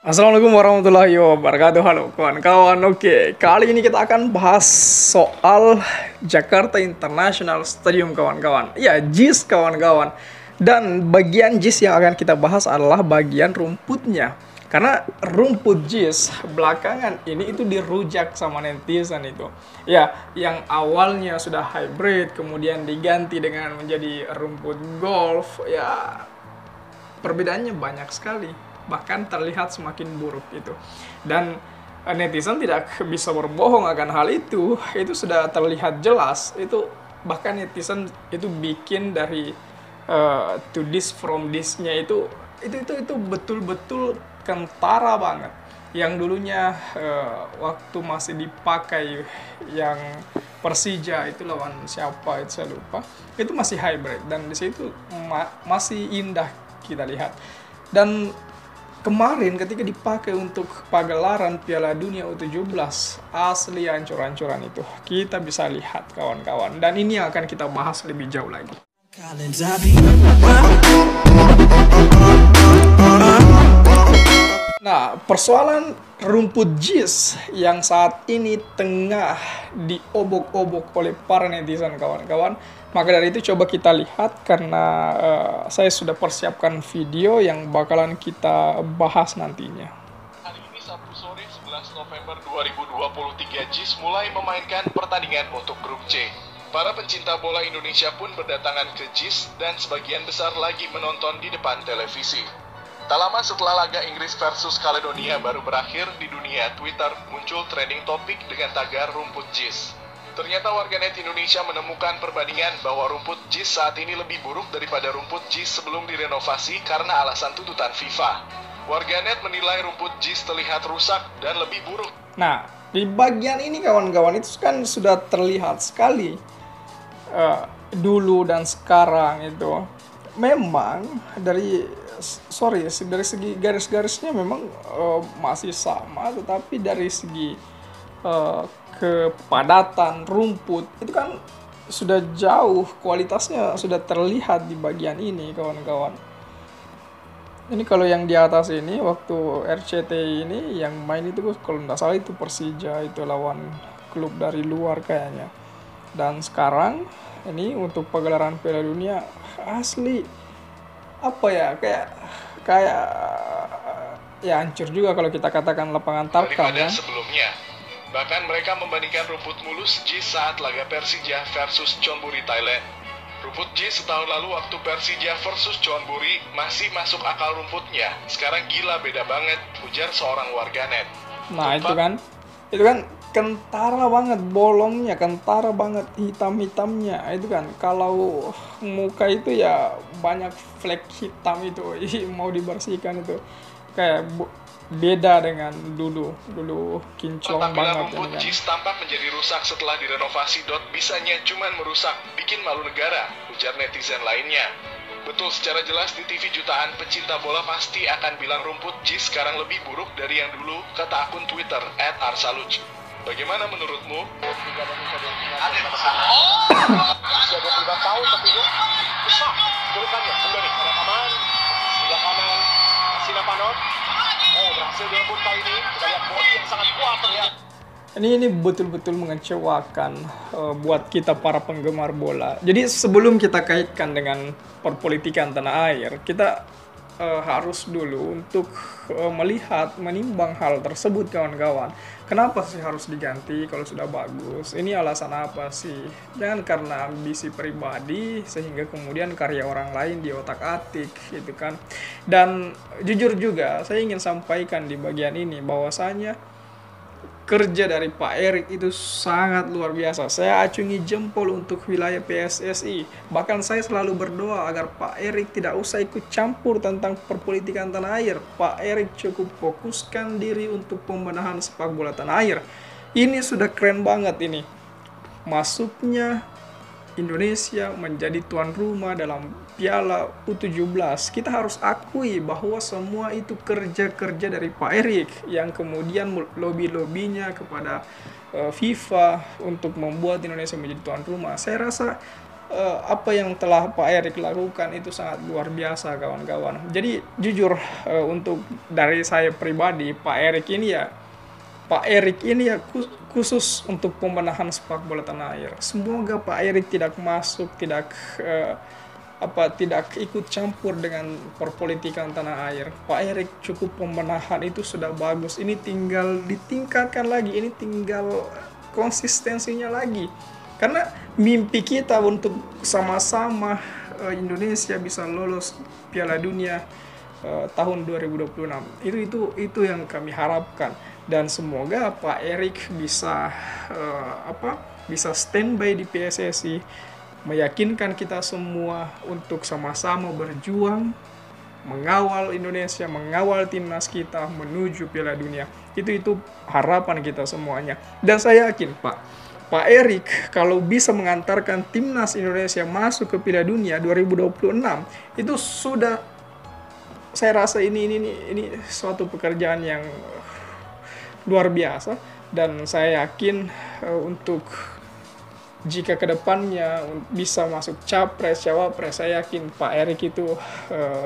Assalamualaikum warahmatullahi wabarakatuh. Halo kawan-kawan. Oke, kali ini kita akan bahas soal Jakarta International Stadium kawan-kawan. Ya, JIS kawan-kawan. Dan bagian JIS yang akan kita bahas adalah bagian rumputnya. Karena rumput JIS belakangan ini itu dirujak sama netizen itu. Ya, yang awalnya sudah hybrid kemudian diganti dengan menjadi rumput golf. Ya, perbedaannya banyak sekali, bahkan terlihat semakin buruk itu. Dan netizen tidak bisa berbohong akan hal itu sudah terlihat jelas. Itu bahkan netizen itu bikin dari to this from this-nya itu betul-betul kentara banget. Yang dulunya waktu masih dipakai yang Persija itu lawan siapa itu saya lupa, itu masih hybrid dan di situ masih indah kita lihat. Dan kemarin ketika dipakai untuk pagelaran Piala Dunia U17, asli ancur-ancuran itu kita bisa lihat kawan-kawan. Dan ini yang akan kita bahas lebih jauh lagi. Nah, persoalan rumput JIS yang saat ini tengah diobok-obok oleh para netizen kawan-kawan. Maka dari itu coba kita lihat karena saya sudah persiapkan video yang bakalan kita bahas nantinya. Hari ini Sabtu sore 11 November 2023 JIS mulai memainkan pertandingan untuk grup C. Para pencinta bola Indonesia pun berdatangan ke JIS dan sebagian besar lagi menonton di depan televisi. Tak lama setelah laga Inggris versus Kaledonia baru berakhir, di dunia Twitter muncul trending topik dengan tagar rumput JIS. Ternyata warganet Indonesia menemukan perbandingan bahwa rumput JIS saat ini lebih buruk daripada rumput JIS sebelum direnovasi karena alasan tuntutan FIFA. Warganet menilai rumput JIS terlihat rusak dan lebih buruk. Nah, di bagian ini kawan-kawan itu kan sudah terlihat sekali dulu dan sekarang itu. Memang dari segi garis-garisnya memang masih sama, tetapi dari segi kepadatan rumput itu kan sudah jauh, kualitasnya sudah terlihat di bagian ini kawan-kawan. Ini kalau yang di atas ini waktu RCTI ini yang main itu kalau tidak salah itu Persija, itu lawan klub dari luar kayaknya. Dan sekarang ini untuk pagelaran Piala Dunia asli apa ya, kayak ya hancur juga kalau kita katakan lapangan Tarkam ya. Sebelumnya, bahkan mereka membandingkan rumput mulus JIS saat laga Persija versus Chonburi Thailand. Rumput JIS setahun lalu waktu Persija versus Chonburi masih masuk akal rumputnya. Sekarang gila beda banget, ujar seorang warganet. Nah, itu kan kentara banget bolongnya, kentara banget hitam-hitamnya. Itu kan kalau muka itu ya banyak flek hitam itu mau dibersihkan itu kayak beda dengan dulu kinclong banget. Rumput JIS tampak menjadi rusak setelah direnovasi. Bisanya cuman merusak, bikin malu negara, ujar netizen lainnya. Betul, secara jelas di TV jutaan pecinta bola pasti akan bilang rumput JIS sekarang lebih buruk dari yang dulu, kata akun Twitter @arsaluj. Bagaimana menurutmu? Usia 25 tahun tapi ini besar julukannya. Kembali pada kanan, sebelah kanan Sinapanon. Berhasil direbut kali ini. Kita lihat body yang sangat kuat terlihat. Ini betul-betul mengecewakan buat kita para penggemar bola. Jadi sebelum kita kaitkan dengan perpolitikan tanah air, kita harus dulu untuk menimbang hal tersebut kawan-kawan. Kenapa sih harus diganti kalau sudah bagus? Ini alasan apa sih? Jangan karena ambisi pribadi sehingga kemudian karya orang lain diotak-atik gitu kan. Dan jujur juga saya ingin sampaikan di bagian ini bahwasanya kerja dari Pak Erik itu sangat luar biasa. Saya acungi jempol untuk wilayah PSSI. Bahkan saya selalu berdoa agar Pak Erik tidak usah ikut campur tentang perpolitikan tanah air. Pak Erik cukup fokuskan diri untuk pembenahan sepak bola tanah air. Ini sudah keren banget ini. Masuknya Indonesia menjadi tuan rumah dalam Piala U17. Kita harus akui bahwa semua itu kerja-kerja dari Pak Erik yang kemudian lobby-lobbynya kepada FIFA untuk membuat Indonesia menjadi tuan rumah. Saya rasa apa yang telah Pak Erik lakukan itu sangat luar biasa kawan-kawan. Jadi jujur untuk dari saya pribadi, Pak Erik ini ya khusus untuk pembenahan sepak bola tanah air. Semoga Pak Erik tidak masuk, tidak ikut campur dengan perpolitikan tanah air. Pak Erik cukup pembenahan itu sudah bagus. Ini tinggal ditingkatkan lagi, ini tinggal konsistensinya lagi. Karena mimpi kita untuk sama-sama Indonesia bisa lolos Piala Dunia tahun 2026 itu yang kami harapkan, dan semoga Pak Erik bisa standby di PSSI, meyakinkan kita semua untuk sama-sama berjuang mengawal Indonesia, mengawal timnas kita menuju Piala Dunia. Itu harapan kita semuanya, dan saya yakin Pak Erik kalau bisa mengantarkan timnas Indonesia masuk ke Piala Dunia 2026 itu sudah, saya rasa ini suatu pekerjaan yang luar biasa, dan saya yakin untuk jika kedepannya bisa masuk capres, cawapres, saya yakin Pak Erik itu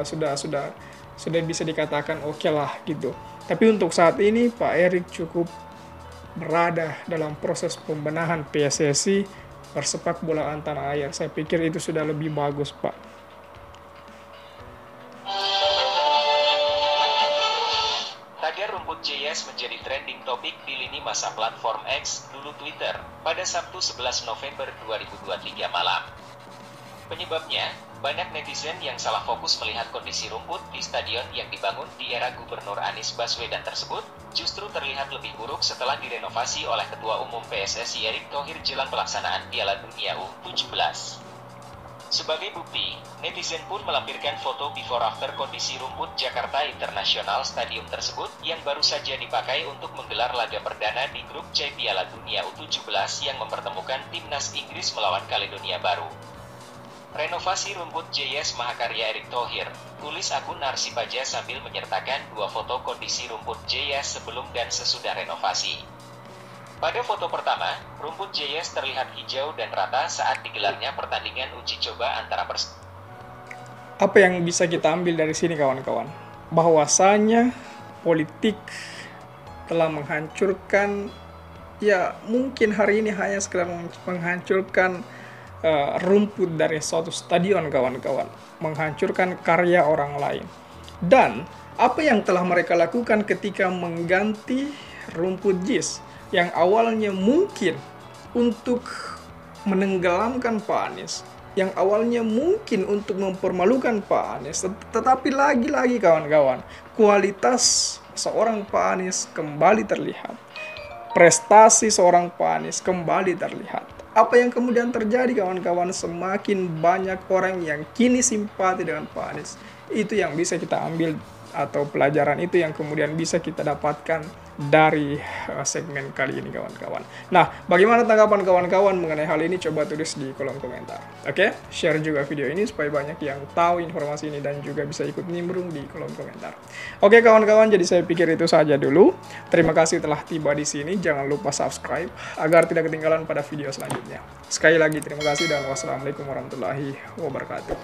sudah bisa dikatakan oke lah gitu. Tapi untuk saat ini Pak Erik cukup berada dalam proses pembenahan PSSI persepak bolaan tanah air. Saya pikir itu sudah lebih bagus, Pak. Tagar rumput JS menjadi trending topik di lini masa platform X, dulu Twitter, pada Sabtu 11 November 2023 malam. Penyebabnya, banyak netizen yang salah fokus melihat kondisi rumput di stadion yang dibangun di era Gubernur Anies Baswedan tersebut justru terlihat lebih buruk setelah direnovasi oleh Ketua Umum PSSI Erick Thohir jelang pelaksanaan Piala Dunia U17. Sebagai bukti, netizen pun melampirkan foto before after kondisi rumput Jakarta International Stadium tersebut yang baru saja dipakai untuk menggelar laga perdana di grup C Piala Dunia U17 yang mempertemukan timnas Inggris melawan Kaledonia Baru. Renovasi rumput JS Mahakarya Erick Thohir, tulis akun Arsipaja sambil menyertakan dua foto kondisi rumput JS sebelum dan sesudah renovasi. Pada foto pertama, rumput JS terlihat hijau dan rata saat digelarnya pertandingan uji coba antara Apa yang bisa kita ambil dari sini kawan-kawan? Bahwasanya politik telah menghancurkan, ya mungkin hari ini hanya sekedar menghancurkan rumput dari suatu stadion kawan-kawan, menghancurkan karya orang lain. Dan apa yang telah mereka lakukan ketika mengganti rumput JIS yang awalnya mungkin untuk menenggelamkan Pak Anies, yang awalnya mungkin untuk mempermalukan Pak Anies, tetapi lagi-lagi kawan-kawan, kualitas seorang Pak Anies kembali terlihat, prestasi seorang Pak Anies kembali terlihat. Apa yang kemudian terjadi kawan-kawan? Semakin banyak orang yang kini simpati dengan Pak Anies. Itu yang bisa kita ambil, atau pelajaran itu yang kemudian bisa kita dapatkan dari segmen kali ini kawan-kawan. Nah, bagaimana tanggapan kawan-kawan mengenai hal ini? Coba tulis di kolom komentar. Oke, share juga video ini supaya banyak yang tahu informasi ini dan juga bisa ikut nimbrung di kolom komentar. Oke kawan-kawan, jadi saya pikir itu saja dulu. Terima kasih telah tiba di sini. Jangan lupa subscribe agar tidak ketinggalan pada video selanjutnya. Sekali lagi terima kasih dan wassalamualaikum warahmatullahi wabarakatuh.